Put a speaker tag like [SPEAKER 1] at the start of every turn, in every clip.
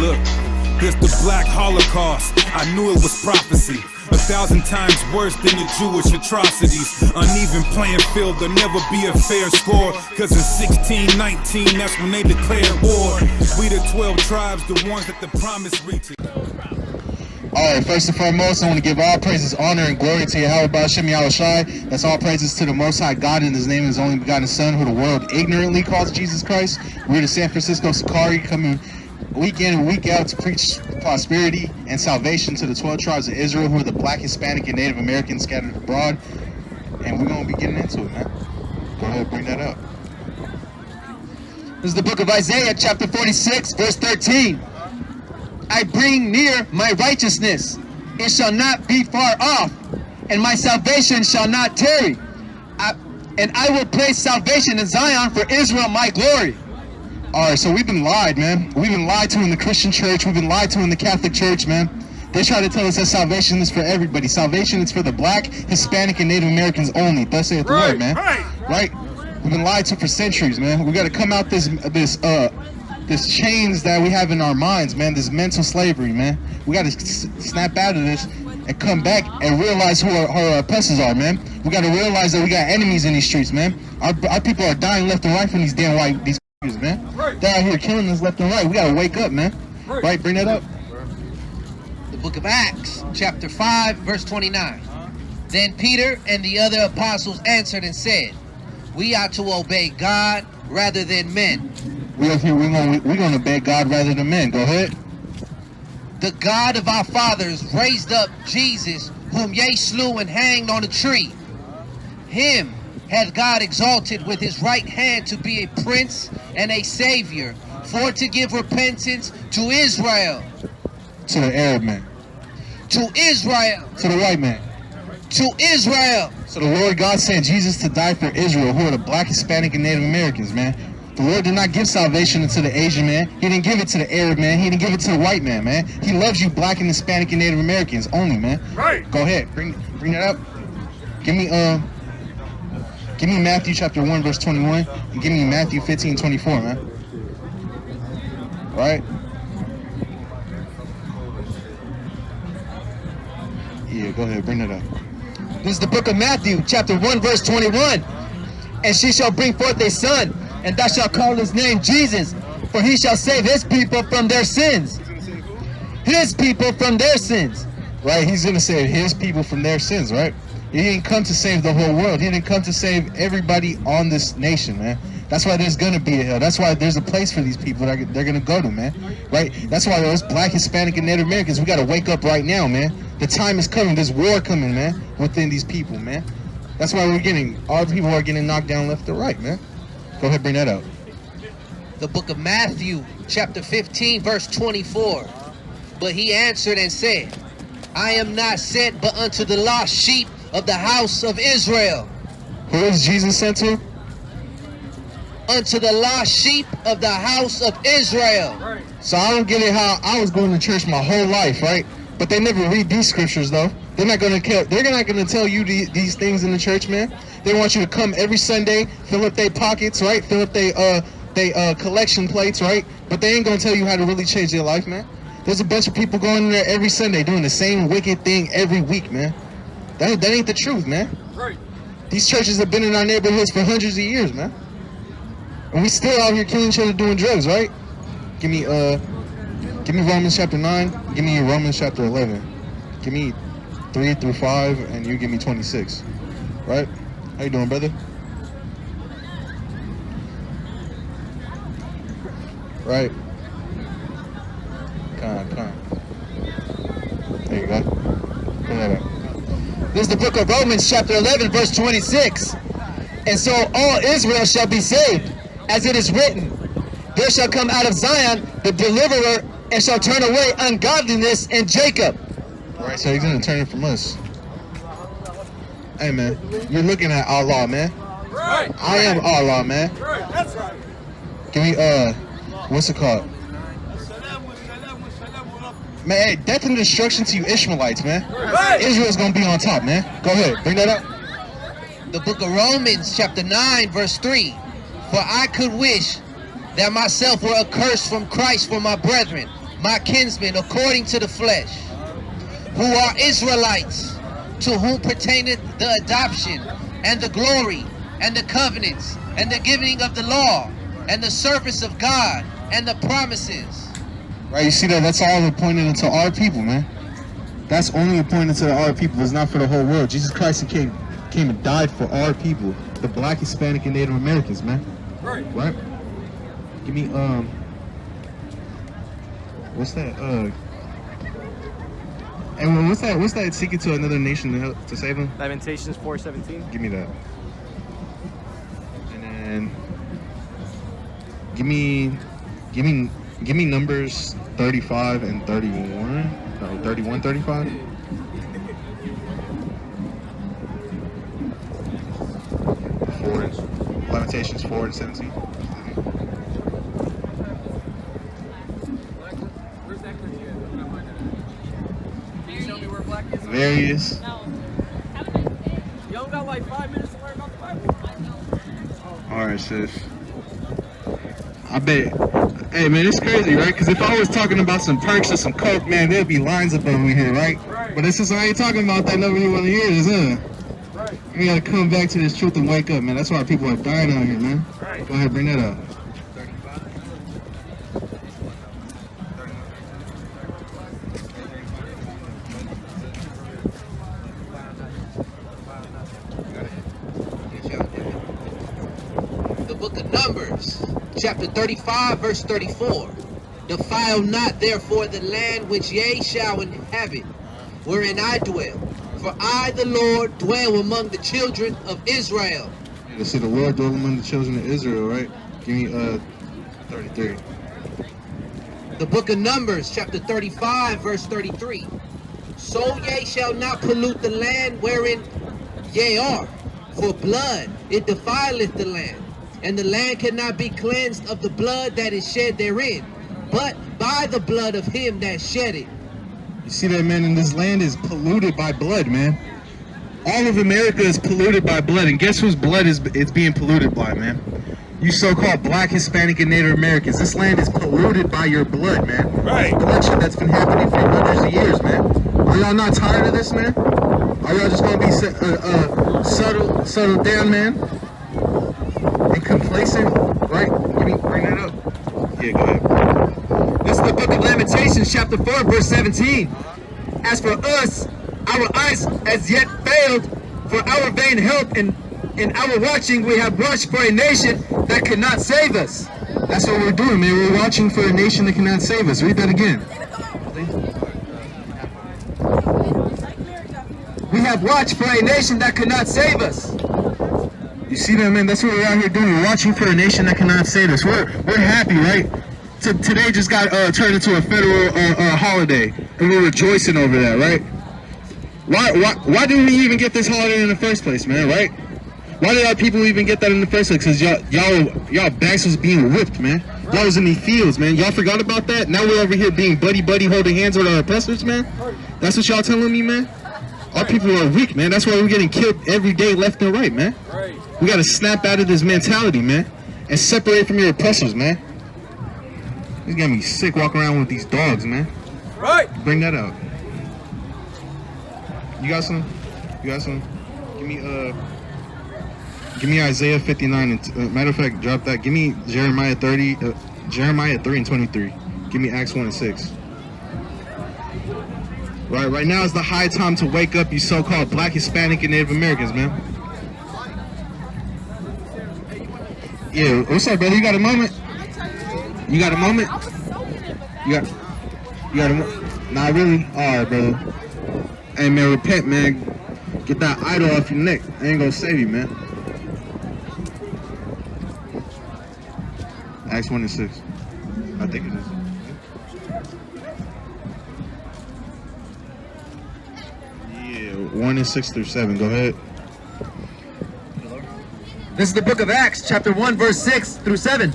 [SPEAKER 1] Look, this the Black Holocaust. I knew it was prophecy. 1,000 times worse than the Jewish atrocities. Uneven playing field, there'll never be a fair score. Cause in 1619, that's when they declared war. We the 12 tribes, the ones that the promise reaches.
[SPEAKER 2] Alright, first and foremost, I want to give all praises, honor, and glory to Yahweh Ba'Shem Yahushai. That's all praises to the Most High God in His name, His only begotten Son, who the world ignorantly calls Jesus Christ. We're the San Francisco SICARII, coming week in and week out to preach prosperity and salvation to the 12 tribes of Israel, who are the Black, Hispanic, and Native Americans scattered abroad. And we're going to be getting into it, man. Go ahead, bring that up.
[SPEAKER 3] This is the book of Isaiah, chapter 46, verse 13. I bring near my righteousness, it shall not be far off, and my salvation shall not tarry. And I will place salvation in Zion for Israel, my glory.
[SPEAKER 2] Alright, so we've been lied, man. We've been lied to in the Christian church. We've been lied to in the Catholic church, man. They try to tell us that salvation is for everybody. Salvation is for the Black, Hispanic, and Native Americans only. Thus saith the Lord, man. Right? We've been lied to for centuries, man. We got to come out this chains that we have in our minds, man. This mental slavery, man. We got to snap out of this and come back and realize who our oppressors are, man. We got to realize that we got enemies in these streets, man. Our people are dying left and right from these damn white man. They're out here killing us left and right. We gotta wake up, man. Right, bring that up.
[SPEAKER 4] The book of Acts, chapter 5, verse 29. Then Peter and the other apostles answered and said, we ought to obey God rather than men.
[SPEAKER 2] We're gonna obey God rather than men. Go ahead.
[SPEAKER 4] The God of our fathers raised up Jesus, whom ye slew and hanged on a tree. Him had God exalted with his right hand to be a prince and a savior, for to give repentance to Israel.
[SPEAKER 2] To the Arab man.
[SPEAKER 4] To Israel.
[SPEAKER 2] To the white man.
[SPEAKER 4] To Israel.
[SPEAKER 2] So the Lord God sent Jesus to die for Israel, who are the Black, Hispanic, and Native Americans, man. The Lord did not give salvation to the Asian man. He didn't give it to the Arab man. He didn't give it to the white man, man. He loves you Black and Hispanic and Native Americans only, man.
[SPEAKER 5] Right.
[SPEAKER 2] Go ahead. Bring that up. Give me Matthew chapter 1, verse 21, and give me Matthew 15, 24, man. Right? Yeah, go ahead, bring that up.
[SPEAKER 3] This is the book of Matthew, chapter 1, verse 21. And she shall bring forth a son, and thou shalt call his name Jesus, for he shall save his people from their sins. His people from their sins.
[SPEAKER 2] Right, he's going to save his people from their sins, right? He didn't come to save the whole world. He didn't come to save everybody on this nation, man. That's why there's going to be a hell. That's why there's a place for these people that they're going to go to, man. Right? That's why those Black, Hispanic, and Native Americans, we got to wake up right now, man. The time is coming. There's war coming, man, within these people, man. That's why all the people are getting knocked down left and right, man. Go ahead, bring that up.
[SPEAKER 4] The book of Matthew, chapter 15, verse 24. But he answered and said, I am not sent but unto the lost sheep of the house of Israel.
[SPEAKER 2] Who is Jesus sent to?
[SPEAKER 4] Unto the lost sheep of the house of Israel.
[SPEAKER 5] Right.
[SPEAKER 2] So I don't get it how I was going to church my whole life, right? But they never read these scriptures, though. They're not going to tell you these things in the church, man. They want you to come every Sunday, fill up their pockets, right? Fill up their collection plates, right? But they ain't going to tell you how to really change their life, man. There's a bunch of people going in there every Sunday doing the same wicked thing every week, man. That ain't the truth, man.
[SPEAKER 5] Right.
[SPEAKER 2] These churches have been in our neighborhoods for hundreds of years, man. And we still out here killing each other doing drugs, right? Give me Romans chapter 9. Give me Romans chapter 11. Give me 3 through 5, and you give me 26. Right? How you doing, brother? Right? Come on. There you go. Pull that up.
[SPEAKER 3] This is the book of Romans, chapter 11, verse 26. And so all Israel shall be saved, as it is written, there shall come out of Zion the deliverer, and shall turn away ungodliness in Jacob.
[SPEAKER 2] Right, so he's going to turn it from us. Hey, man, you're looking at Allah, man.
[SPEAKER 5] Right.
[SPEAKER 2] I am Allah, man.
[SPEAKER 5] Right. That's right.
[SPEAKER 2] Give me, what's it called? Man, hey, death and destruction to you Ishmaelites, man.
[SPEAKER 5] Right.
[SPEAKER 2] Israel's going to be on top, man. Go ahead, bring that up.
[SPEAKER 4] The book of Romans, chapter 9, verse 3. For I could wish that myself were accursed from Christ for my brethren, my kinsmen according to the flesh, who are Israelites, to whom pertaineth the adoption, and the glory, and the covenants, and the giving of the law, and the service of God, and the promises.
[SPEAKER 2] Right, you see that? That's all appointed unto our people, man. That's only appointed to our people. It's not for the whole world. Jesus Christ came and died for our people, the Black, Hispanic, and Native Americans, man. Right. Right? Give me, what's that, and what's that seeking to another nation to help to save them?
[SPEAKER 5] Lamentations 4:17.
[SPEAKER 2] Give me that. And then give me Numbers 35 and 31. No, 31, 35. Lamentations 4 and 17.
[SPEAKER 5] Where's that country at? I'm not finding it. Can you show me where black is?
[SPEAKER 2] Various.
[SPEAKER 5] You don't got like 5 minutes to learn about the Bible.
[SPEAKER 2] Alright, sis. I bet. Hey, man, it's crazy, right? Because if I was talking about some perks or some coke, man, there'd be lines up over here, right? But it's just I ain't talking about that. Nobody want to hear this, huh?
[SPEAKER 5] Right.
[SPEAKER 2] We gotta come back to this truth and wake up, man. That's why people are dying out here, man.
[SPEAKER 5] Right.
[SPEAKER 2] Go ahead, bring that up.
[SPEAKER 4] The book of Numbers, chapter 35, verse 34. Defile not therefore the land which ye shall inhabit, wherein I dwell. For I, the Lord, dwell among the children of Israel.
[SPEAKER 2] You see the Lord dwell among the children of Israel, right? Give me 33.
[SPEAKER 4] The book of Numbers, chapter 35, verse 33. So ye shall not pollute the land wherein ye are, for blood it defileth the land, and the land cannot be cleansed of the blood that is shed therein, but by the blood of him that shed it.
[SPEAKER 2] You see that, man? And this land is polluted by blood, man. All of America is polluted by blood, and guess whose blood it's being polluted by, man? You so-called Black, Hispanic, and Native Americans. This land is polluted by your blood, man.
[SPEAKER 1] Right.
[SPEAKER 2] It's corruption that's been happening for hundreds of years, man. Are y'all not tired of this, man? Are y'all just gonna be settled down, man, and complacent? Right? Bring that up. Yeah, go ahead.
[SPEAKER 3] This is the book of Lamentations, chapter 4, verse 17. As for us, our eyes as yet failed for our vain help, and in our watching we have watched for a nation that could not save us.
[SPEAKER 2] That's what we're doing, man. We're watching for a nation that cannot save us. Read that again.
[SPEAKER 3] We have watched for a nation that could not save us.
[SPEAKER 2] You see that, man? That's what we're out here doing. We're watching for a nation that cannot save us. We're happy, right? Today just got turned into a federal holiday, and we're rejoicing over that, right? Why did we even get this holiday in the first place, man? Right? Why did our people even get that in the first place? Because y'all backs was being whipped, man. Y'all was in the fields, man. Y'all forgot about that? Now we're over here being buddy holding hands with our oppressors, man. That's what y'all telling me, man? Our people are weak, man. That's why we're getting killed every day left and right, man. We got to snap out of this mentality, man, and separate from your oppressors, man. It's got me sick walking around with these dogs, man.
[SPEAKER 5] Right.
[SPEAKER 2] Bring that out. You got some? You got some? Give me Isaiah 59. And, matter of fact, drop that. Give me Jeremiah 30, Jeremiah 3 and 23. Give me Acts 1 and 6. Right now is the high time to wake up, you so-called Black, Hispanic, and Native Americans, man. Yeah, what's up, brother? You got a moment? You got a moment? You got a moment? Nah, really? Alright, brother. Hey, man, repent, man. Get that idol off your neck. I ain't gonna save you, man. Acts 1 and 6. I think it is. Yeah, 1 and 6 through 7. Go ahead.
[SPEAKER 3] This is the book of Acts, chapter 1, verse 6 through 7.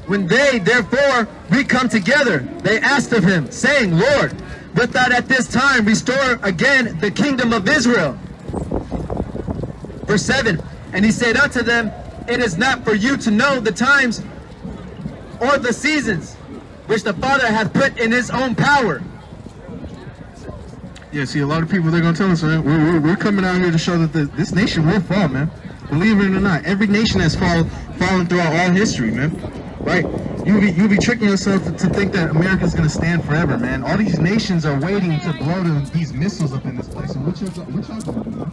[SPEAKER 3] When they, therefore, re-come together, they asked of him, saying, Lord, wilt thou at this time restore again the kingdom of Israel? Verse 7, and he said unto them, it is not for you to know the times or the seasons which the Father hath put in his own power.
[SPEAKER 2] Yeah, see, a lot of people, they're going to tell us, man, we're coming out here to show that this nation will fall, man. Believe it or not, every nation has fallen throughout all history, man. Right? You'll be tricking yourself to think that America's going to stand forever, man. All these nations are waiting to blow these missiles up in this place. And what y'all going to do, man?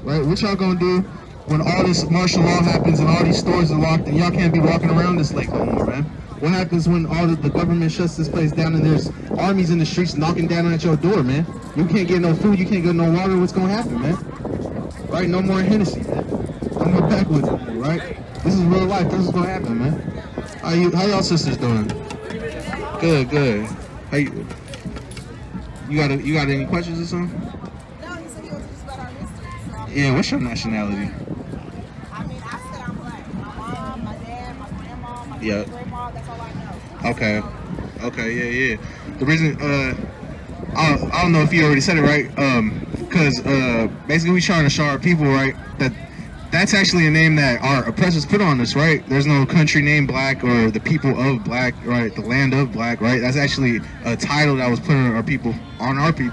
[SPEAKER 2] Right? What y'all going to do when all this martial law happens and all these stores are locked and y'all can't be walking around this lake no more, man? What happens when all the government shuts this place down and there's armies in the streets knocking down at your door, man? You can't get no food, you can't get no water, what's going to happen, man? Right? No more Hennessy, man. No more backwoods anymore, right? This is real life, this is going to happen, man. How y'all sisters doing? Good. How you got any questions or something?
[SPEAKER 6] No, he said he was just about our history. So,
[SPEAKER 2] Yeah, what's your nationality?
[SPEAKER 6] I mean, I said I'm black. My mom, my dad, my grandma, my
[SPEAKER 2] Yeah.
[SPEAKER 6] grandma, that's all I know.
[SPEAKER 2] Okay, yeah. The reason, I don't know if you already said it right, because basically we trying to show our people, right, that's actually a name that our oppressors put on us, right? There's no country named Black or the people of Black, right? The land of Black, right? That's actually a title that was put on our people,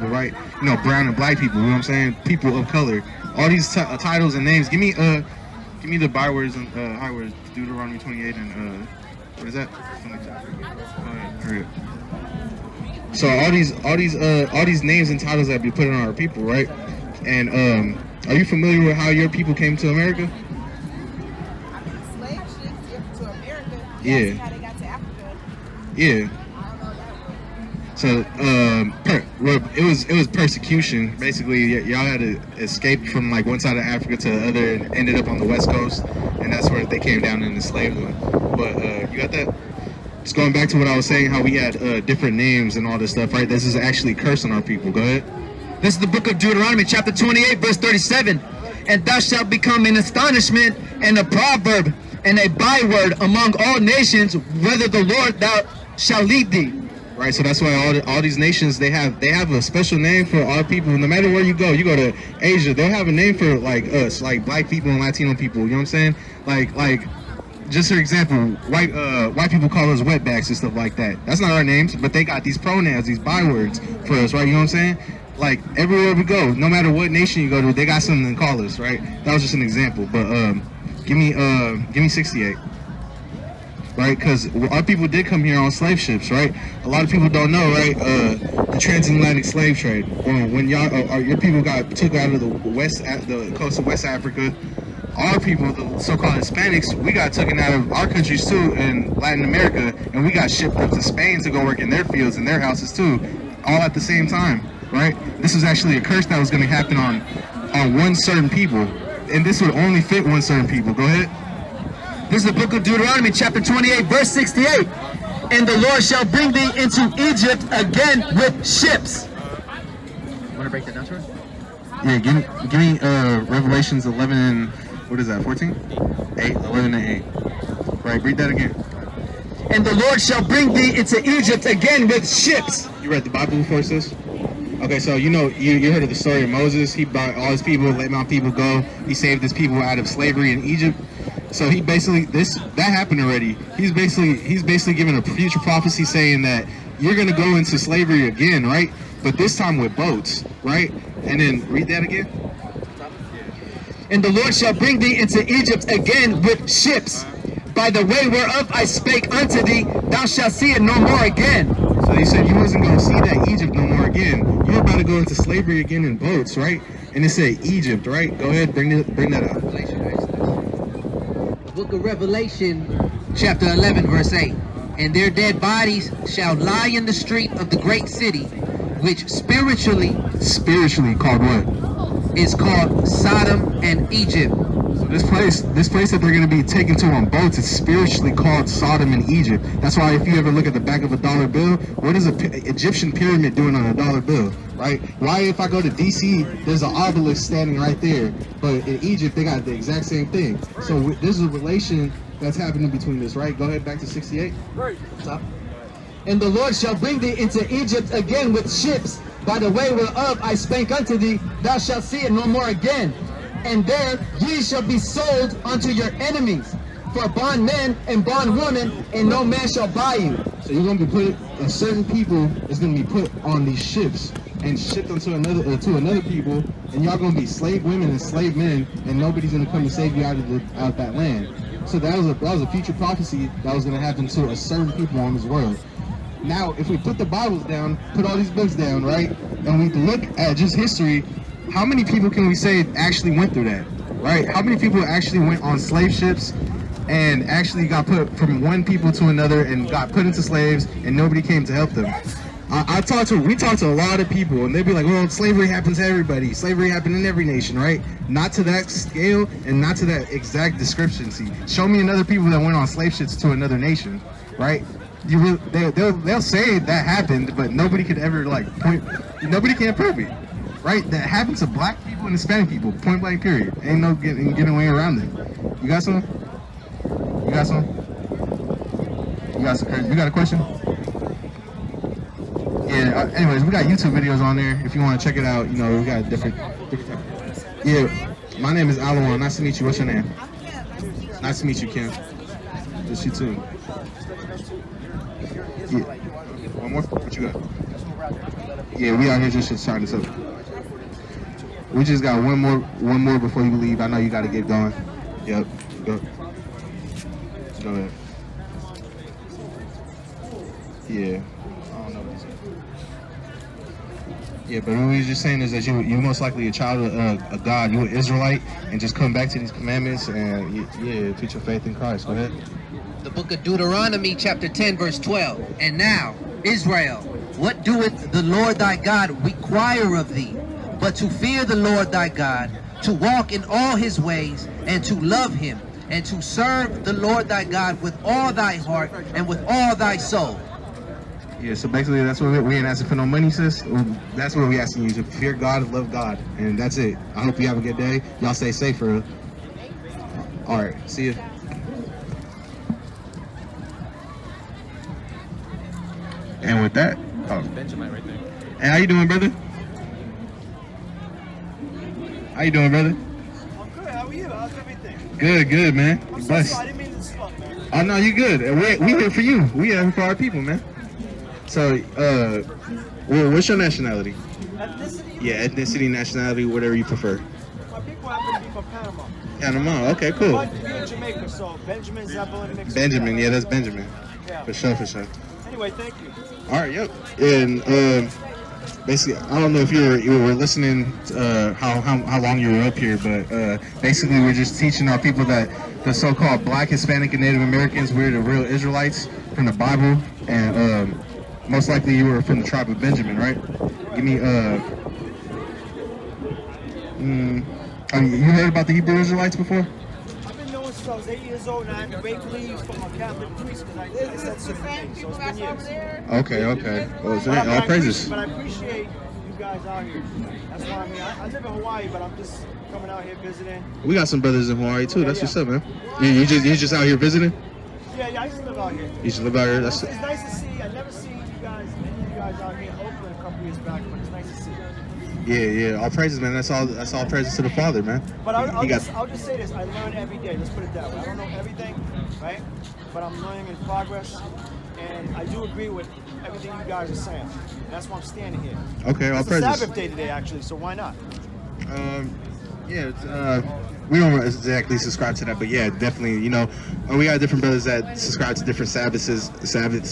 [SPEAKER 2] right? You know, brown and black people, you know what I'm saying? People of color. All these titles and names. Give me the bywords and high words. Deuteronomy 28 and what is that? Hurry up. So all these names and titles that be put on our people, right? And are you familiar with how your people came to America?
[SPEAKER 6] I mean, slave ships to America.
[SPEAKER 2] Yeah.
[SPEAKER 6] That's how they got to Africa.
[SPEAKER 2] Yeah.
[SPEAKER 6] I don't know that.
[SPEAKER 2] So it was persecution. Basically, y'all had to escape from like one side of Africa to the other and ended up on the West Coast, and that's where they came down and enslaved them. But you got that? Just going back to what I was saying, how we had different names and all this stuff, right? This is actually cursing our people. Go ahead.
[SPEAKER 3] This is the book of Deuteronomy, chapter 28, verse 37. And thou shalt become an astonishment and a proverb and a byword among all nations, whether the Lord thou shalt lead thee.
[SPEAKER 2] Right, so that's why all these nations, they have a special name for our people. No matter where you go to Asia, they'll have a name for like us, like black people and Latino people. You know what I'm saying? Like just for example, white people call us wetbacks and stuff like that. That's not our names, but they got these pronouns, these bywords for us, right? You know what I'm saying? Like everywhere we go, no matter what nation you go to, they got something to call us, right? That was just an example, but give me 68. Right, because our people did come here on slave ships, right? A lot of people don't know, right? The transatlantic slave trade. When your people got took out of the coast of West Africa, our people, the so-called Hispanics, we got taken out of our countries too in Latin America, and we got shipped up to Spain to go work in their fields and their houses too, all at the same time, right? This is actually a curse that was going to happen on one certain people, and this would only fit one certain people. Go ahead.
[SPEAKER 3] This is the book of Deuteronomy, chapter 28, verse 68. And the Lord shall bring thee into Egypt again with ships. Want to break that down to us?
[SPEAKER 2] Yeah, give me Revelations 11 and, what is that, 14? 8, 11 and 8. Right, read that again.
[SPEAKER 3] And the Lord shall bring thee into Egypt again with ships.
[SPEAKER 2] You read the Bible before, sis? Okay, so you know, you heard of the story of Moses. He brought all his people, let my people go. He saved his people out of slavery in Egypt. So he basically, that happened already. He's basically giving a future prophecy saying that you're going to go into slavery again, right? But this time with boats, right? And then read that again.
[SPEAKER 3] And the Lord shall bring thee into Egypt again with ships. By the way whereof I spake unto thee, thou shalt see it no more again.
[SPEAKER 2] So he said you wasn't going to see that Egypt no more again. You're about to go into slavery again in boats, right? And it said Egypt, right? Go ahead, bring that up.
[SPEAKER 4] Book of Revelation, chapter 11, verse 8. And their dead bodies shall lie in the street of the great city, which spiritually
[SPEAKER 2] Called what?
[SPEAKER 4] is called Sodom and Egypt.
[SPEAKER 2] So this place that they're going to be taken to on boats is spiritually called Sodom and Egypt. That's why if you ever look at the back of a dollar bill, what is an Egyptian pyramid doing on a dollar bill, right? Why if I go to DC, there's an obelisk standing right there, but in Egypt they got the exact same thing. So there's a relation that's happening between this, right? Go ahead, back to 68.
[SPEAKER 5] Right.
[SPEAKER 3] Stop. And the Lord shall bring thee into Egypt again with ships. By the way whereof I spake unto thee, thou shalt see it no more again. And there ye shall be sold unto your enemies. for bondmen and bondwomen, and no man shall buy you.
[SPEAKER 2] So you're gonna be put, a certain people is gonna be put on these ships and shipped onto another people, and y'all gonna be slave women and slave men, and nobody's gonna come and save you out of that land. So that was a future prophecy that was gonna happen to a certain people on this world. Now, if we put the Bibles down, put all these books down, right, and we look at just history, how many people can we say actually went through that, right? How many people actually went on slave ships and actually got put from one people to another and got put into slaves, and nobody came to help them? We talked to a lot of people, and they'd be like, well, slavery happens to everybody. Slavery happened in every nation, right? Not to that scale and not to that exact description. See, show me another people that went on slave ships to another nation, right? They'll say that happened, but nobody could ever nobody can prove it, right? That happened to black people and Hispanic people, point blank period. Ain't no getting way around it. You got some? You got some? You got a question? Yeah, anyways, we got YouTube videos on there if you want to check it out. You know, we got different. Yeah, my name is Alon. Nice to meet you. What's your name?
[SPEAKER 6] I'm Kim.
[SPEAKER 2] Nice to meet you, Kim. Just you too. Yeah. One more? What you got? Yeah, we out here just trying this up. We just got one more before you leave. I know you got to get going. Yep. Go ahead. Yeah. Yeah, but what we were just saying is that you're most likely a child of God. You're an Israelite, and just come back to these commandments and put your faith in Christ. Go ahead.
[SPEAKER 4] The book of Deuteronomy chapter 10 verse 12. And now, Israel, what doeth the Lord thy God require of thee, but to fear the Lord thy God, to walk in all his ways, and to love him, and to serve the Lord thy God with all thy heart and with all thy soul.
[SPEAKER 2] Yeah, so basically that's what we ain't asking for no money, sis. That's what we asking you, to fear God and love God. And that's it. I hope you have a good day. Y'all stay safe for real. All right, see you. And with that,
[SPEAKER 5] Benjamin right there.
[SPEAKER 2] Hey, how you doing, brother? How you doing, brother?
[SPEAKER 7] I'm good. How are you? How's everything?
[SPEAKER 2] Good, man.
[SPEAKER 7] I'm so
[SPEAKER 2] Blessed.
[SPEAKER 7] sorry. I didn't mean to disrupt, man.
[SPEAKER 2] Oh no, you good. We here for you. We here for our people, man. So, what's your nationality?
[SPEAKER 7] Ethnicity?
[SPEAKER 2] Yeah, ethnicity, nationality, whatever you prefer.
[SPEAKER 7] My people happen to be from Panama.
[SPEAKER 2] Panama. Okay, cool.
[SPEAKER 7] But you're in Jamaica, so Benjamin, Zeppelin, mixed.
[SPEAKER 2] Benjamin. Yeah, that's Benjamin.
[SPEAKER 7] Yeah.
[SPEAKER 2] For sure.
[SPEAKER 7] Anyway, thank you.
[SPEAKER 2] All right, yep. And basically, I don't know if you were listening how long you were up here, but basically we're just teaching our people that the so-called Black, Hispanic, and Native Americans, we're the real Israelites from the Bible, and most likely you were from the tribe of Benjamin, right? Give me you heard about the Hebrew Israelites before?
[SPEAKER 7] I've been knowing since I was 8 years old, and I had to break leaves from a Catholic priest because I said certain things, so it's been years.
[SPEAKER 2] Okay. Well, so all praises.
[SPEAKER 7] But I appreciate you guys out here. That's why I live in Hawaii, but I'm just coming out here visiting.
[SPEAKER 2] We got some brothers in Hawaii too. That's what's up, man. You just out here visiting?
[SPEAKER 7] Yeah, I used to live out here.
[SPEAKER 2] You used to live out here. That's
[SPEAKER 7] It's nice to see. I never see you guys, any of you guys out here in Oakland a couple years back, but it's nice to see.
[SPEAKER 2] Yeah. All praises, man. That's all praises to the Father, man.
[SPEAKER 7] But I'll just say this. I learn every day. Let's put it that way. I don't know everything, right? But I'm learning in progress. And I do agree with everything you guys are saying. That's why I'm standing here.
[SPEAKER 2] Okay, all
[SPEAKER 7] It's a
[SPEAKER 2] praises.
[SPEAKER 7] Sabbath day today, actually, so why not?
[SPEAKER 2] We don't exactly subscribe to that, but yeah, definitely, you know, we got different brothers that subscribe to different Sabbaths,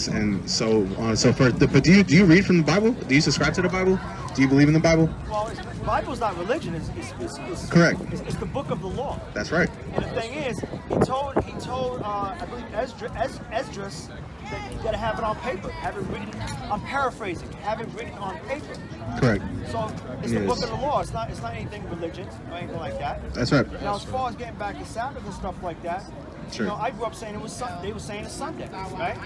[SPEAKER 2] and so on and so forth. But do you read from the Bible? Do you subscribe to the Bible? Do you believe in the Bible?
[SPEAKER 7] Well, the Bible's not religion. It's
[SPEAKER 2] Correct.
[SPEAKER 7] It's the book of the law.
[SPEAKER 2] That's right.
[SPEAKER 7] And the thing is, he told I believe Esdras that you gotta have it on paper, have it written. I'm paraphrasing. Have it written on paper.
[SPEAKER 2] Correct.
[SPEAKER 7] So it's the book of the law. It's not anything religious or anything like that.
[SPEAKER 2] That's right.
[SPEAKER 7] Now, as far as getting back to Sabbath and stuff like that,
[SPEAKER 2] Sure.
[SPEAKER 7] you know, I grew up saying it was Sunday. They were saying it's Sunday, right?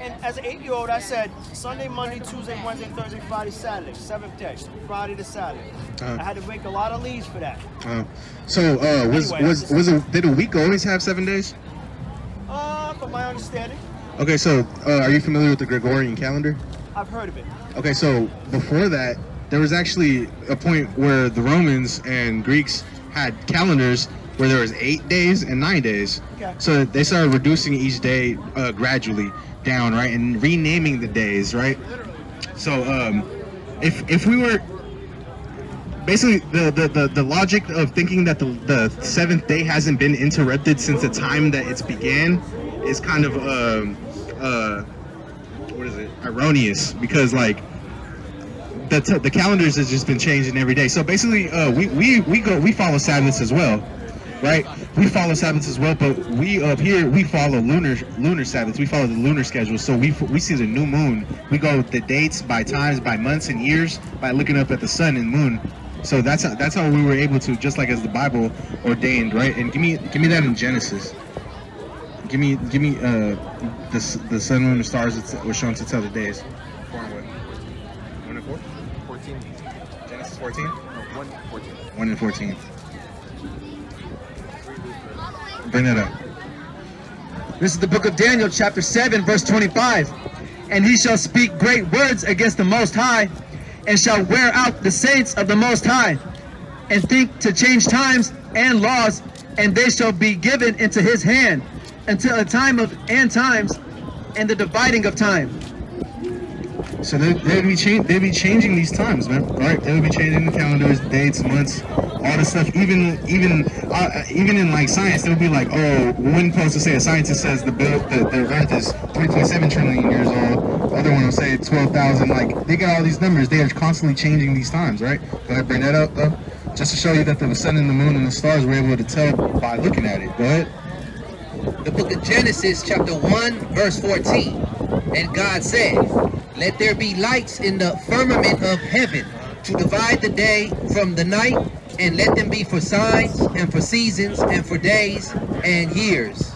[SPEAKER 7] And as an 8-year-old, I said Sunday, Monday, Tuesday, Wednesday, Thursday, Friday, Saturday, 7th day, Friday to Saturday. I had to make a lot of leaves for that.
[SPEAKER 2] Did a week always have 7 days?
[SPEAKER 7] From my understanding,
[SPEAKER 2] Okay, so are you familiar with the Gregorian calendar?
[SPEAKER 7] I've heard of it.
[SPEAKER 2] Okay, so before that, there was actually a point where the Romans and Greeks had calendars, where there was 8 days and 9 days.
[SPEAKER 7] Okay.
[SPEAKER 2] So they started reducing each day gradually down, right, and renaming the days, right. So if we were basically the logic of thinking that the 7th day hasn't been interrupted since the time that it's began is kind of erroneous, because like the calendars has just been changing every day. So basically we follow Sabbaths as well, right? We follow Sabbaths as well, but we up here we follow lunar Sabbaths. We follow the lunar schedule. So we see the new moon. We go the dates by times, by months and years, by looking up at the sun and moon. So that's how we were able to, just like as the Bible ordained, right? And give me that in Genesis. Give me the sun, moon, and stars that were shown to tell the days. 4 and what? 1 and 4?
[SPEAKER 5] 14.
[SPEAKER 2] Genesis 14?
[SPEAKER 5] No, 1, 14.
[SPEAKER 2] 1 and 14. Bring that up.
[SPEAKER 3] This is the book of Daniel, chapter 7, verse 25. And he shall speak great words against the Most High, and shall wear out the saints of the Most High, and think to change times and laws, and they shall be given into his hand, until a time of end times and the dividing of time.
[SPEAKER 2] So they'd be changing these times, man. Right? They would be changing the calendars, dates, months, all this stuff. Even in like science, they'll be like, oh, one post will say a scientist says the Earth is 3.7 trillion years old. The other one will say 12,000. Like, they got all these numbers. They are constantly changing these times, right? Go ahead, bring that up though, just to show you that the sun and the moon and the stars were able to tell by looking at it. Go ahead.
[SPEAKER 4] The book of Genesis, chapter 1, verse 14. And God said, let there be lights in the firmament of heaven to divide the day from the night, and let them be for signs and for seasons and for days and years.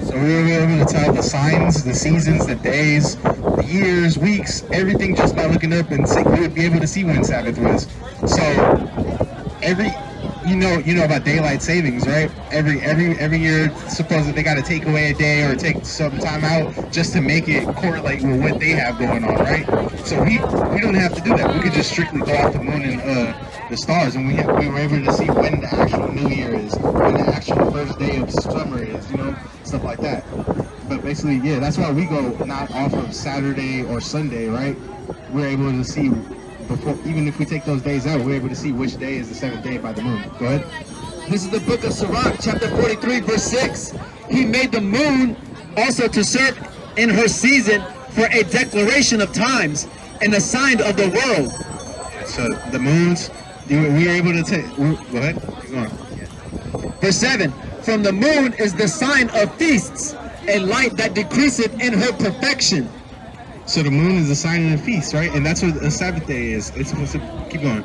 [SPEAKER 2] So we were able to tell the signs, the seasons, the days, the years, weeks, everything just by looking up, and we would be able to see when Sabbath was. So you know about daylight savings, right? Every year, suppose that they got to take away a day or take some time out just to make it correlate with what they have going on, right? So we don't have to do that. We could just strictly go off the moon and the stars, and we were able to see when the actual New Year is, when the actual first day of summer is, stuff like that. But basically, yeah, that's why we go not off of Saturday or Sunday, right? We're able to see. Before, even if we take those days out, we're able to see which day is the 7th day by the moon. Go ahead.
[SPEAKER 3] This is the book of Sirach, chapter 43, verse 6. He made the moon also to serve in her season for a declaration of times and a sign of the world.
[SPEAKER 2] So the moons, we are able to take. Go ahead. Keep going.
[SPEAKER 3] Verse 7. From the moon is the sign of feasts, a light that decreaseth in her perfection.
[SPEAKER 2] So the moon is a sign of the feast, right? And that's what a Sabbath day is. It's supposed to keep going.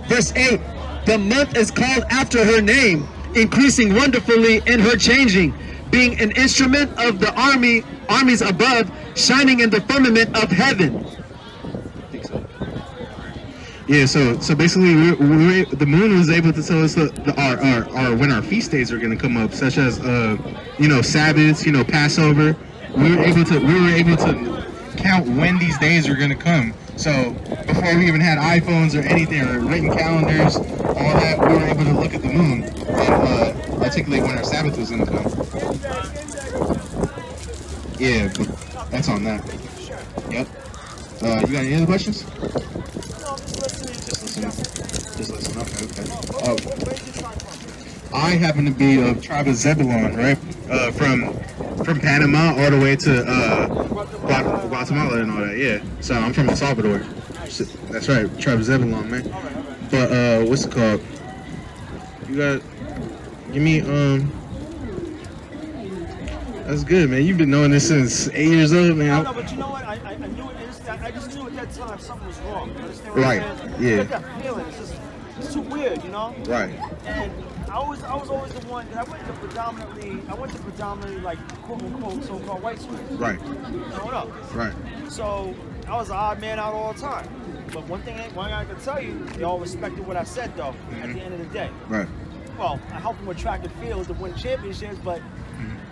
[SPEAKER 3] Verse 8, the month is called after her name, increasing wonderfully in her changing, being an instrument of the armies above, shining in the firmament of heaven.
[SPEAKER 2] I think so. Yeah, so basically the moon was able to tell us our when our feast days are going to come up, such as Sabbaths, Passover. We were able to count when these days are going to come. So before we even had iPhones or anything, or written calendars, all that, we were able to look at the moon and articulate when our Sabbath was going to come. Yeah, but that's on that. Yep. You got any other questions? Just listen. Okay. I happen to be of tribe of Zebulon, right? From Panama all the way to Guatemala and all that. Yeah. So I'm from El Salvador. That's right, tribe of Zebulon, man. But what's it called? You got. Give me That's good, man. You've been knowing this since 8 years old, man.
[SPEAKER 7] No, but you know what? I knew it. I just knew at that time something was wrong. You understand what
[SPEAKER 2] Right.
[SPEAKER 7] I'm saying?
[SPEAKER 2] Yeah.
[SPEAKER 7] I got that feeling. It's too weird,
[SPEAKER 2] Right.
[SPEAKER 7] And I was always the one that I went to predominantly like quote unquote so-called white schools.
[SPEAKER 2] Right.
[SPEAKER 7] Growing up.
[SPEAKER 2] Right.
[SPEAKER 7] So I was an odd man out all the time. But one thing I can tell you, they all respected what I said though. At the end of the day.
[SPEAKER 2] Right.
[SPEAKER 7] Well, I helped them with track and field to win championships, but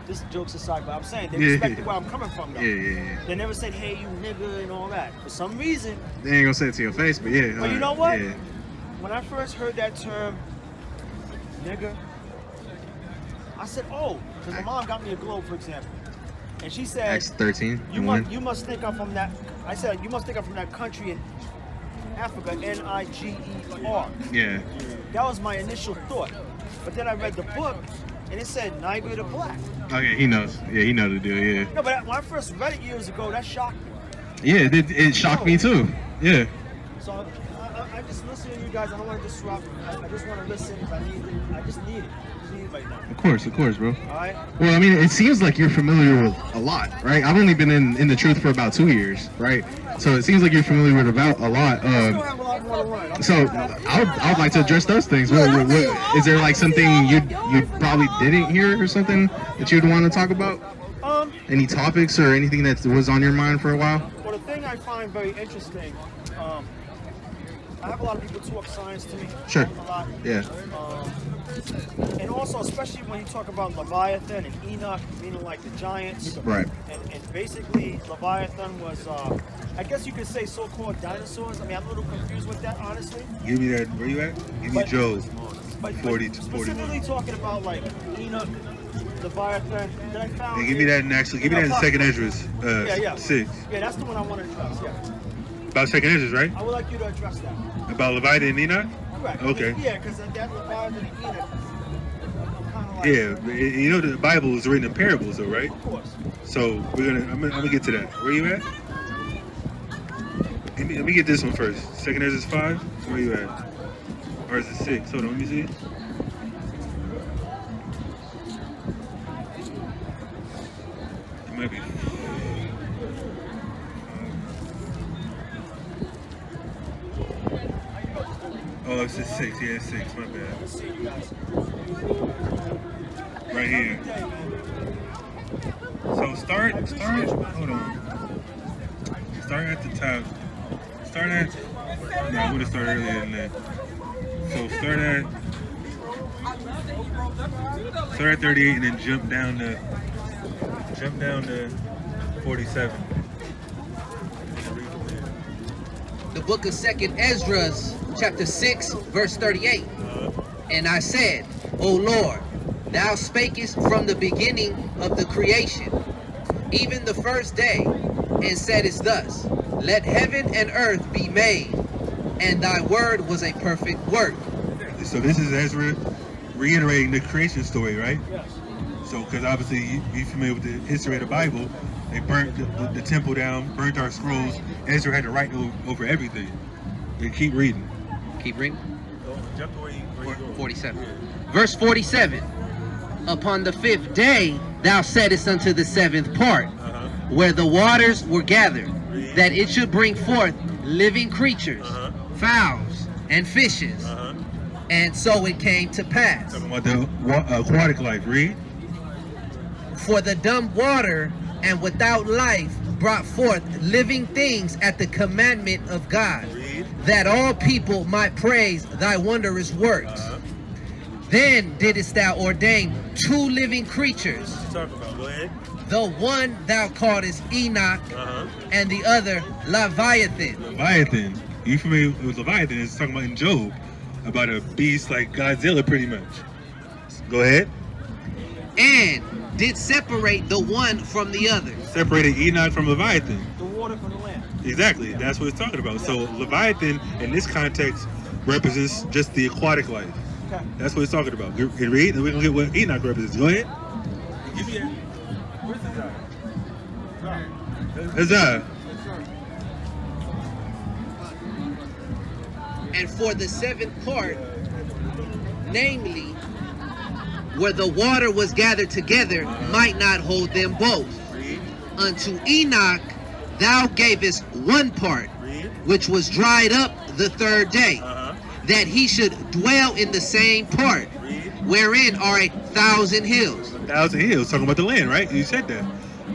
[SPEAKER 7] this joke's aside. But I'm saying they respected where I'm coming from though.
[SPEAKER 2] Yeah.
[SPEAKER 7] They never said, "Hey, you nigga," and all that. For some reason.
[SPEAKER 2] They ain't gonna say it to your face, but yeah.
[SPEAKER 7] But you know what?
[SPEAKER 2] Yeah.
[SPEAKER 7] When I first heard that term, nigga, I said, oh, because my mom got me a globe, for example. And she said,
[SPEAKER 2] Acts 13.
[SPEAKER 7] you must think I'm from that. I said, you must think I'm from that country in Africa, Niger.
[SPEAKER 2] Yeah.
[SPEAKER 7] That was my initial thought. But then I read the book, and it said Niger the Black.
[SPEAKER 2] Okay, he knows. Yeah, he knows the deal. Yeah.
[SPEAKER 7] No, but when I first read it years ago, that shocked me.
[SPEAKER 2] Yeah, it shocked me too. Yeah.
[SPEAKER 7] So I just listen to you guys. I don't want to disrupt. I just want to listen. If I need it, I just need it. I just need it right now.
[SPEAKER 2] Of course, bro.
[SPEAKER 7] All right.
[SPEAKER 2] Well, I mean, it seems like you're familiar with a lot, right? I've only been in the truth for about 2 years, right? So it seems like you're familiar with about a lot.
[SPEAKER 7] I still have a lot more to learn.
[SPEAKER 2] So I would like to address those things. What, is there like something you probably didn't hear or something that you'd want to talk about? Any topics or anything that was on your mind for a while?
[SPEAKER 7] Well, the thing I find very interesting, I have a lot of people talk science to me.
[SPEAKER 2] Sure.
[SPEAKER 7] A lot.
[SPEAKER 2] Yeah.
[SPEAKER 7] And also, especially when you talk about Leviathan and Enoch, meaning like the giants.
[SPEAKER 2] Right.
[SPEAKER 7] And basically, Leviathan was, I guess you could say, so-called dinosaurs. I mean, I'm a little confused with that, honestly.
[SPEAKER 8] Give me that. Where you at? Give me Job.
[SPEAKER 7] But
[SPEAKER 8] 40 to 40.
[SPEAKER 7] specifically talking about like Enoch, Leviathan, that I found.
[SPEAKER 8] Hey, give me that next. Give me that in Second Esdras.
[SPEAKER 7] Yeah.
[SPEAKER 8] 6.
[SPEAKER 7] Yeah, that's the one I want to address. Yeah.
[SPEAKER 8] About Second Esdras, right?
[SPEAKER 7] I would like you to address that.
[SPEAKER 8] About Leviathan and Enoch.
[SPEAKER 7] Correct.
[SPEAKER 8] Okay.
[SPEAKER 7] Yeah, because that Leviathan and Enoch. Kind of like,
[SPEAKER 8] Yeah, you know the Bible is written in parables, though, right?
[SPEAKER 7] Of course.
[SPEAKER 8] So I'm gonna get to that. Where you at? Let me get this one first. Second Esdras 5. Where you at? Or is it 6? Hold on, let me see. It might be. Oh, it's just 6. Yeah, it's 6. My bad.
[SPEAKER 7] Let's see you guys.
[SPEAKER 8] Right here. So start. Hold on. Start at the top. Start at. No, I would have started earlier than that. So start at 38 and then jump down to 47.
[SPEAKER 4] The book of 2nd Ezra, chapter 6, verse 38. And I said, O Lord, thou spakest from the beginning of the creation, even the first day, and saidest thus, let heaven and earth be made, and thy word was a perfect work.
[SPEAKER 8] So this is Ezra reiterating the creation story, right?
[SPEAKER 7] Yes.
[SPEAKER 8] So, because obviously you're familiar with the history of the Bible, they burnt the temple down, burnt our scrolls. Ezra had to write over everything. And keep reading.
[SPEAKER 4] Keep reading.
[SPEAKER 8] Jump to where you go.
[SPEAKER 4] 47. Verse 47. Upon the 5th day thou saidest unto the 7th part, where the waters were gathered, that it should bring forth living creatures, fowls, and fishes. And so it came to pass.
[SPEAKER 8] Talking about the aquatic life. Read.
[SPEAKER 4] For the dumb water and without life brought forth living things at the commandment of God, that all people might praise thy wondrous works. Then didst thou ordain 2 living creatures.
[SPEAKER 8] What you talking about? Go ahead.
[SPEAKER 4] The one thou calledest Enoch, and the other Leviathan.
[SPEAKER 8] Leviathan. You familiar with Leviathan? It's talking about in Job, about a beast like Godzilla, pretty much. Go ahead.
[SPEAKER 4] And did separate the one from the other.
[SPEAKER 8] Separated Enoch from Leviathan.
[SPEAKER 7] The water from the land.
[SPEAKER 8] Exactly. That's what it's talking about. So Leviathan, in this context, represents just the aquatic life.
[SPEAKER 7] Okay.
[SPEAKER 8] That's what it's talking about. You read, and we're gonna get what Enoch represents. Go ahead. Give me that. Where's Isaiah?
[SPEAKER 4] And for the 7th part, namely, where the water was gathered together, might not hold them both. Unto Enoch thou gavest 1 part, which was dried up the 3rd day, that he should dwell in the same part, wherein are 1,000 hills.
[SPEAKER 8] 1,000 hills, talking about the land, right? You said that.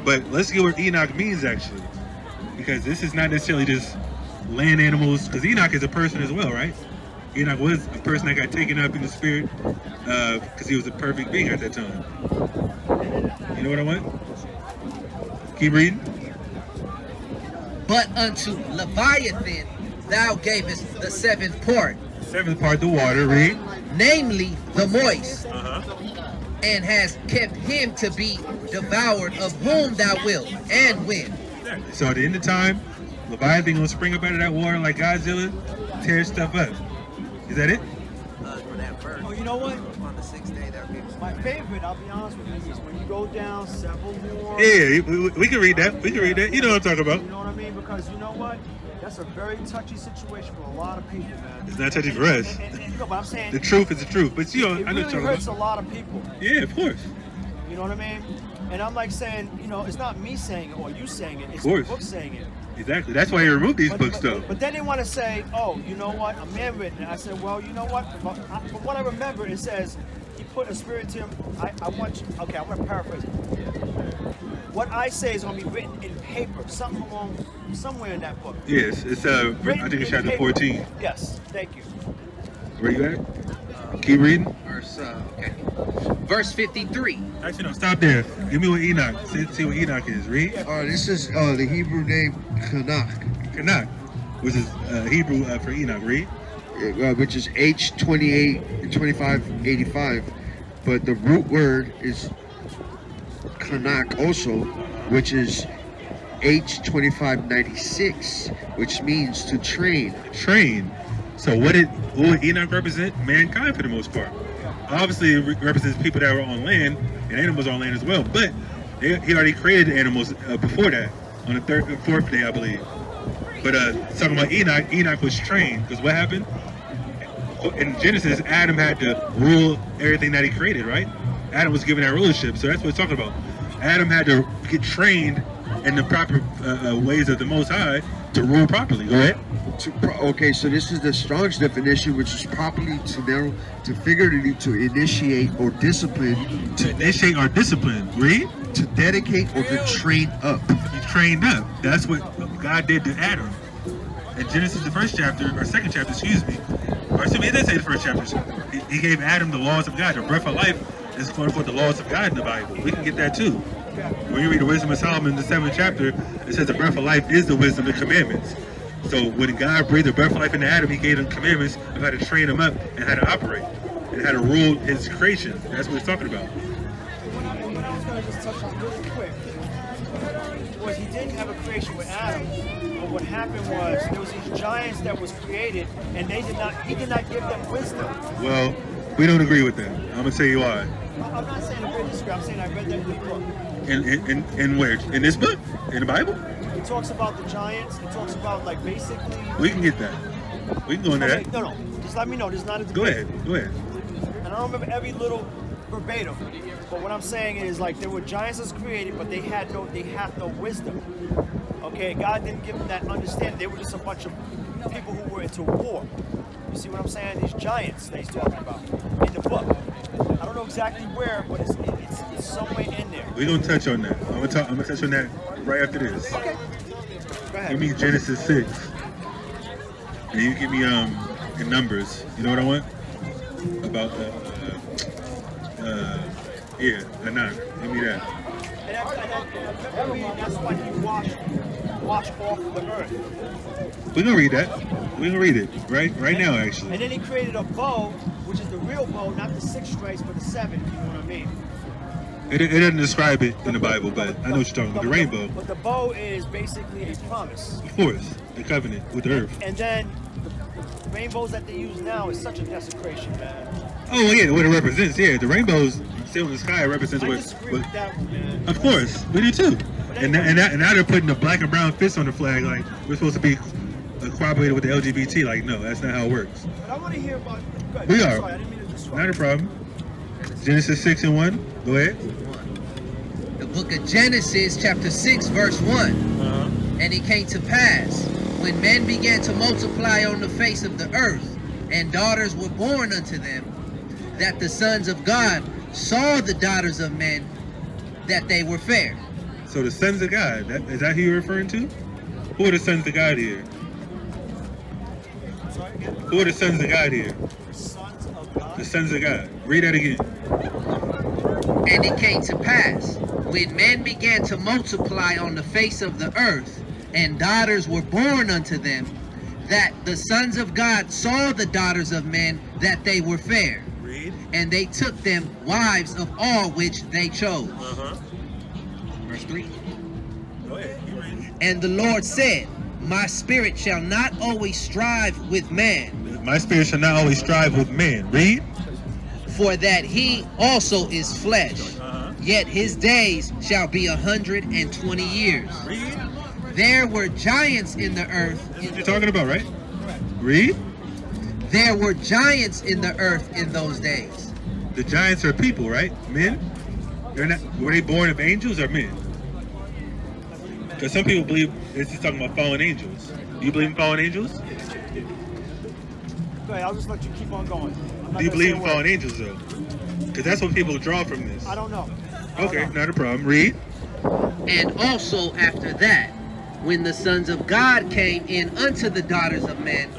[SPEAKER 8] But let's get what Enoch means, actually. Because this is not necessarily just land animals, because Enoch is a person as well, right? Enoch was a person that got taken up in the spirit because he was a perfect being at that time. You know what I want? Keep reading.
[SPEAKER 4] But unto Leviathan thou gavest the 7th part.
[SPEAKER 8] 7th part, the water, read.
[SPEAKER 4] Namely, the moist. and has kept him to be devoured, of whom thou wilt, and when.
[SPEAKER 8] So at the end of time, Leviathan gonna spring up out of that water like Godzilla, tear stuff up. Is that it?
[SPEAKER 5] For that verse.
[SPEAKER 7] Oh, you know what?
[SPEAKER 5] On the 6th day, that would be
[SPEAKER 7] My favorite, I'll be honest with you, is when you go down several more.
[SPEAKER 8] Yeah, we can read that. We can read that. You know what I'm talking about.
[SPEAKER 7] You know what I mean? Because you know what? That's a very touchy situation for a lot of people, man.
[SPEAKER 8] It's not touchy for us.
[SPEAKER 7] You know, but I'm saying
[SPEAKER 8] The truth is the truth. But you know,
[SPEAKER 7] it
[SPEAKER 8] I know what
[SPEAKER 7] really
[SPEAKER 8] you're talking
[SPEAKER 7] hurts
[SPEAKER 8] about.
[SPEAKER 7] a lot of people.
[SPEAKER 8] Yeah, of course.
[SPEAKER 7] You know what I mean? And I'm like saying, you know, it's not me saying it or you saying it. It's
[SPEAKER 8] Of course.
[SPEAKER 7] the book saying it.
[SPEAKER 8] Exactly. That's why you removed these books, though.
[SPEAKER 7] But then they want to say, oh, you know what? A man written it. I said, well, you know what? From what I remember, it says he put a spirit to him. I want you. Okay, I'm gonna paraphrase it. What I say is gonna be written in paper, something along somewhere in that book.
[SPEAKER 8] Yes, it's I think it's chapter 14.
[SPEAKER 7] Yes, thank you.
[SPEAKER 8] Where you at? Keep reading.
[SPEAKER 4] Verse 53.
[SPEAKER 8] Actually, no, stop there. Give me what Enoch. See what Enoch is. Read.
[SPEAKER 9] This is the Hebrew name Kanak,
[SPEAKER 8] Kanak, which is Hebrew for Enoch. Read.
[SPEAKER 9] which is H28 2585, but the root word is Kanak also, which is H2596, which means to train.
[SPEAKER 8] Train. So what would Enoch represent? Mankind for the most part. Obviously, it represents people that were on land, and animals are on land as well. But he already created animals before that, on the fourth day, I believe. But talking about Enoch, Enoch was trained, because what happened? In Genesis, Adam had to rule everything that he created, right? Adam was given that rulership, so that's what it's talking about. Adam had to get trained in the proper ways of the Most High to rule properly. Go ahead.
[SPEAKER 9] Okay, so this is the Strong's definition, which is properly to figuratively to initiate or discipline,
[SPEAKER 8] To initiate our discipline. Read.
[SPEAKER 9] to dedicate or to train up.
[SPEAKER 8] He's trained up. That's what God did to Adam. In Genesis, the first chapter, or second chapter, excuse me. Or excuse me, it didn't say the first chapter. He gave Adam the laws of God. The breath of life is quote unquote the laws of God in the Bible. We can get that too. When you read the Wisdom of Solomon in the 7th chapter, it says the breath of life is the wisdom and commandments. So when God breathed the breath of life into Adam, he gave him commandments of how to train him up and how to operate and how to rule his creation. That's what he's talking about.
[SPEAKER 7] What I was going to just touch on really quick was he didn't have a creation with Adam, but what happened was there was these giants that was created, and he did not give them wisdom.
[SPEAKER 8] Well, we don't agree with that. I'm going to tell you why.
[SPEAKER 7] I'm not saying I read this script, I'm saying I read that in the book.
[SPEAKER 8] In where? In this book? In the Bible?
[SPEAKER 7] It talks about the giants, it talks about like basically...
[SPEAKER 8] We can get that. We can go into that.
[SPEAKER 7] No, just let me know, this is not a debate.
[SPEAKER 8] Go ahead.
[SPEAKER 7] And I don't remember every little verbatim, but what I'm saying is like there were giants that was created, but they had no wisdom. Okay, God didn't give them that understanding. They were just a bunch of people who were into war. You see what I'm saying? These giants that he's talking about in the book. I don't know exactly where, but it's somewhere in there.
[SPEAKER 8] We're gonna touch on that. I'm gonna touch on that right after this.
[SPEAKER 7] Okay. Go ahead.
[SPEAKER 8] Give me Genesis 6. And you give me in Numbers. You know what I want? About Anak. Give me that.
[SPEAKER 7] And that's why he washed off the earth.
[SPEAKER 8] We're gonna read that. We're gonna read it right now actually.
[SPEAKER 7] And then he created a bow, which is the real bow, not the 6 stripes, but the 7, if you know what I mean.
[SPEAKER 8] It doesn't describe it in the Bible, but I know what you're talking about. The rainbow.
[SPEAKER 7] But the bow is basically a promise.
[SPEAKER 8] Of course. The covenant with the earth.
[SPEAKER 7] And then the rainbows that they use now is such a desecration, man.
[SPEAKER 8] Oh yeah, what it represents, yeah. The rainbows still in the sky represents
[SPEAKER 7] I
[SPEAKER 8] what.
[SPEAKER 7] disagree with that one, man.
[SPEAKER 8] Of course, we do too. And now they're putting the black and brown fist on the flag, like we're supposed to be cooperated with the LGBT. Like, no, that's not how it works.
[SPEAKER 7] But I want to hear about. Good.
[SPEAKER 8] We
[SPEAKER 7] I'm
[SPEAKER 8] are.
[SPEAKER 7] sorry, I didn't mean to disrupt.
[SPEAKER 8] Not a problem. Genesis 6:1. Go ahead.
[SPEAKER 4] The book of Genesis, chapter 6, verse 1. And it came to pass, when men began to multiply on the face of the earth, and daughters were born unto them, that the sons of God saw the daughters of men, that they were fair.
[SPEAKER 8] So the sons of God, is that who you're referring to? Who are the sons of God here?
[SPEAKER 7] Sorry, again.
[SPEAKER 8] Who are the sons of God here?
[SPEAKER 7] Sons of God.
[SPEAKER 8] The sons of God. Read that again.
[SPEAKER 4] And it came to pass, when men began to multiply on the face of the earth, and daughters were born unto them, that the sons of God saw the daughters of men, that they were fair.
[SPEAKER 8] Read. Read.
[SPEAKER 4] And they took them wives of all which they chose. Verse 3.
[SPEAKER 8] Go ahead. You read.
[SPEAKER 4] And the Lord said, my spirit shall not always strive with man,
[SPEAKER 8] My spirit shall not always strive with man. Read.
[SPEAKER 4] for that he also is flesh. Yet his days shall be 120 years.
[SPEAKER 8] Read.
[SPEAKER 4] There were giants in the earth.
[SPEAKER 8] That's what you're talking about, right? Read.
[SPEAKER 4] There were giants in the earth in those days.
[SPEAKER 8] The giants are people, right? Men? They're not. Were they born of angels or men? Because some people believe it's just talking about fallen angels. Do you believe in fallen angels?
[SPEAKER 7] Go ahead, I'll just let you keep on going.
[SPEAKER 8] Do you believe in fallen angels, though? Because that's what people draw from this.
[SPEAKER 7] I don't know.
[SPEAKER 8] Okay, not a problem. Read.
[SPEAKER 4] And also after that, when the sons of God came in unto the daughters of men,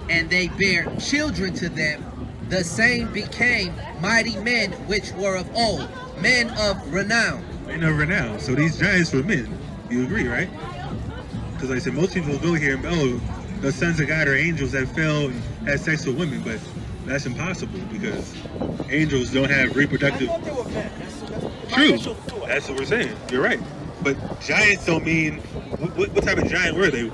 [SPEAKER 4] and they bare children to them, the same became mighty men which were of old, men of renown.
[SPEAKER 8] Men of renown. So these giants were men. You agree, right? Because like I said, most people go here and, oh, the sons of God are angels that fell and had sex with women, but that's impossible because angels don't have reproductive.
[SPEAKER 7] I thought they were men. That's
[SPEAKER 8] True.
[SPEAKER 7] initial thought.
[SPEAKER 8] That's what we're saying. You're right. But giants don't mean, what type of giant were they?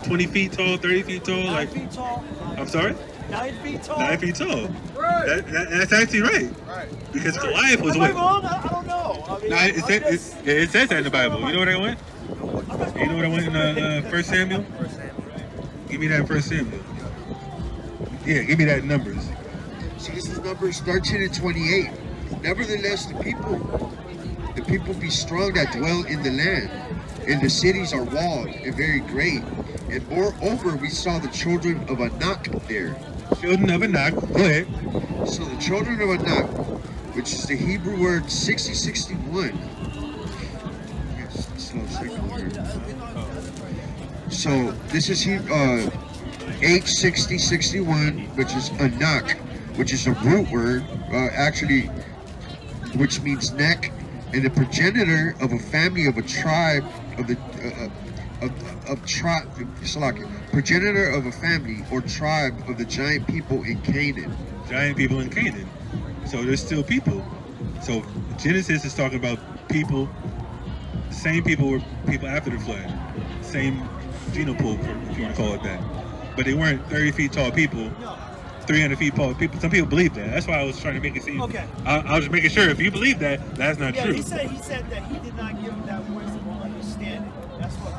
[SPEAKER 8] 20 feet tall, 30 feet tall?
[SPEAKER 7] 9 feet tall.
[SPEAKER 8] I'm sorry?
[SPEAKER 7] 9 feet tall.
[SPEAKER 8] 9 feet tall.
[SPEAKER 7] Right.
[SPEAKER 8] That's actually right. Because Goliath was
[SPEAKER 7] Am I
[SPEAKER 8] what?
[SPEAKER 7] wrong? I don't know. I mean,
[SPEAKER 8] No, it says that in the Bible. You know what I want? You know what I want in 1 Samuel? Give me that in 1 Samuel. Yeah, give me that in Numbers.
[SPEAKER 9] So this is Numbers 13 and 28. Nevertheless, the people be strong that dwell in the land, and the cities are walled and very great. And moreover, we saw the children of Anak there.
[SPEAKER 8] Children of Anak. Go ahead.
[SPEAKER 9] So the children of Anak, which is the Hebrew word 6061. So this is H6061, which is Anak, which is a root word, actually, which means neck, and the progenitor of a family of a tribe of the progenitor of a family or tribe of the giant people in Canaan.
[SPEAKER 8] Giant people in Canaan. So there's still people. So Genesis is talking about people. Same people were people after the flood. Same genopool, if you want to call it that. But they weren't 30 feet tall people. 300 feet tall people. Some people believe that. That's why I was trying to make it seem.
[SPEAKER 7] Okay.
[SPEAKER 8] I was just making sure if you believe that, that's not true.
[SPEAKER 7] He said that he did not give them that wisdom or understanding. That's what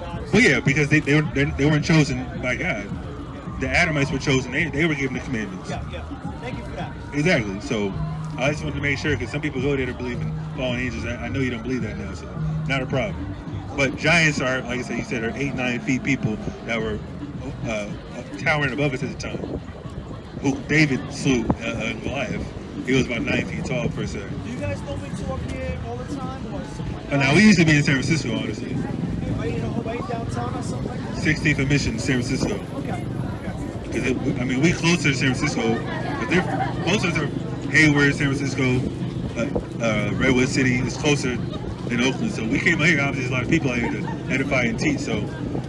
[SPEAKER 7] God is.
[SPEAKER 8] Well, yeah, because they weren't chosen by God. The Adamites were chosen. They were given the commandments.
[SPEAKER 7] Yeah. Thank you for that.
[SPEAKER 8] Exactly. So I just wanted to make sure because some people go there to believe in fallen angels. I know you don't believe that now, so not a problem. But giants are, like I said, you said, are 8-9 feet people that were towering above us at the time. Who David slew Goliath. He was about 9 feet tall per se.
[SPEAKER 7] Do you guys know me to up here all the time? Or
[SPEAKER 8] Now we used to be in San Francisco, honestly.
[SPEAKER 7] Anybody downtown or something like that?
[SPEAKER 8] 16th and Mission, San Francisco.
[SPEAKER 7] Okay.
[SPEAKER 8] Because we closer to San Francisco, but they're closer to Hayward, San Francisco, Redwood City is closer than Oakland. So we came out here. Obviously, there's a lot of people out here to edify and teach. So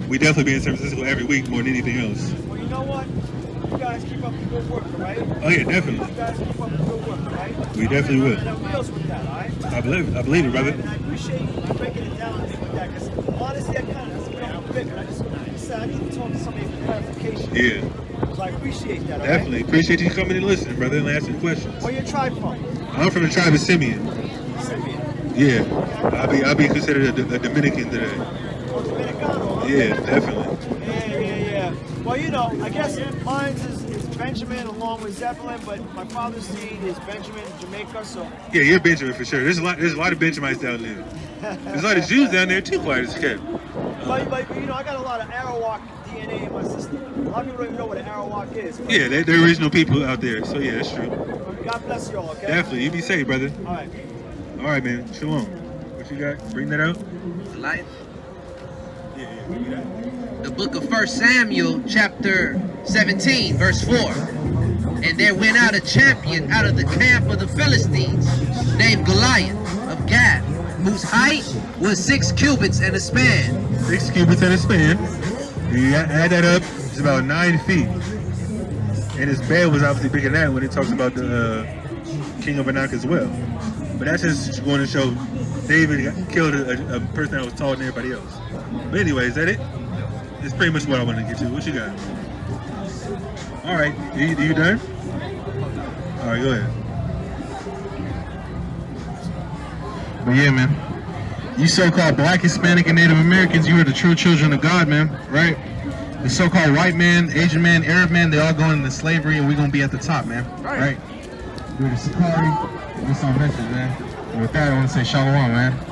[SPEAKER 8] we definitely be in San Francisco every week more than anything else.
[SPEAKER 7] Well, you know what? You guys keep up the good work, right?
[SPEAKER 8] Oh yeah, definitely.
[SPEAKER 7] You guys keep up the good work, right?
[SPEAKER 8] We definitely will.
[SPEAKER 7] And I'm wheels with that, all right?
[SPEAKER 8] I believe it, brother.
[SPEAKER 7] And I appreciate you breaking it down with that, because honestly, I kind of big, and I said I need to talk to somebody for clarification.
[SPEAKER 8] Yeah.
[SPEAKER 7] So I appreciate that.
[SPEAKER 8] Definitely.
[SPEAKER 7] Right?
[SPEAKER 8] Appreciate you coming and listening, brother, and asking questions.
[SPEAKER 7] Where your tribe from?
[SPEAKER 8] I'm from the tribe of Simeon.
[SPEAKER 7] Simeon.
[SPEAKER 8] Yeah. I'll be considered a Dominican today.
[SPEAKER 7] Oh, Dominicano, huh?
[SPEAKER 8] Yeah, definitely.
[SPEAKER 7] Yeah. Well, you know, I guess mine is Benjamin along with Zebulun, but my father's seed is Benjamin, Jamaica, so...
[SPEAKER 8] Yeah, you're Benjamin for sure. There's a lot of Benjamites down there. There's a lot of Jews down there too, quite as kept.
[SPEAKER 7] But you know, I got a lot of Arawak DNA in my system. A lot of people don't even know what an Arawak is.
[SPEAKER 8] Yeah, they're original people out there, so yeah, that's true.
[SPEAKER 7] God bless you all, okay?
[SPEAKER 8] Definitely, you be safe, brother.
[SPEAKER 7] All right.
[SPEAKER 8] All right, man. Shalom. What you got? Bring that out.
[SPEAKER 4] Life.
[SPEAKER 8] Yeah, give me that.
[SPEAKER 4] The book of 1 Samuel, chapter 17, verse 4. And there went out a champion out of the camp of the Philistines, named Goliath of Gath, whose height was 6 cubits and a span.
[SPEAKER 8] 6 cubits and a span. You add that up, it's about 9 feet. And his bed was obviously bigger than that when it talks about the king of Anak as well. But that's just going to show David killed a person that was taller than everybody else. But anyway, is that it? That's pretty much what I want to get to. What you got? All right, you done? All right, go ahead.
[SPEAKER 2] But yeah, man, you so-called black, Hispanic, and Native Americans, you are the true children of God, man, right? The so-called white man, Asian man, Arab man, they all going into slavery, and we're going to be at the top, man, right? We're the SICARII, that's our message, man. And with that, I want to say shalom, man.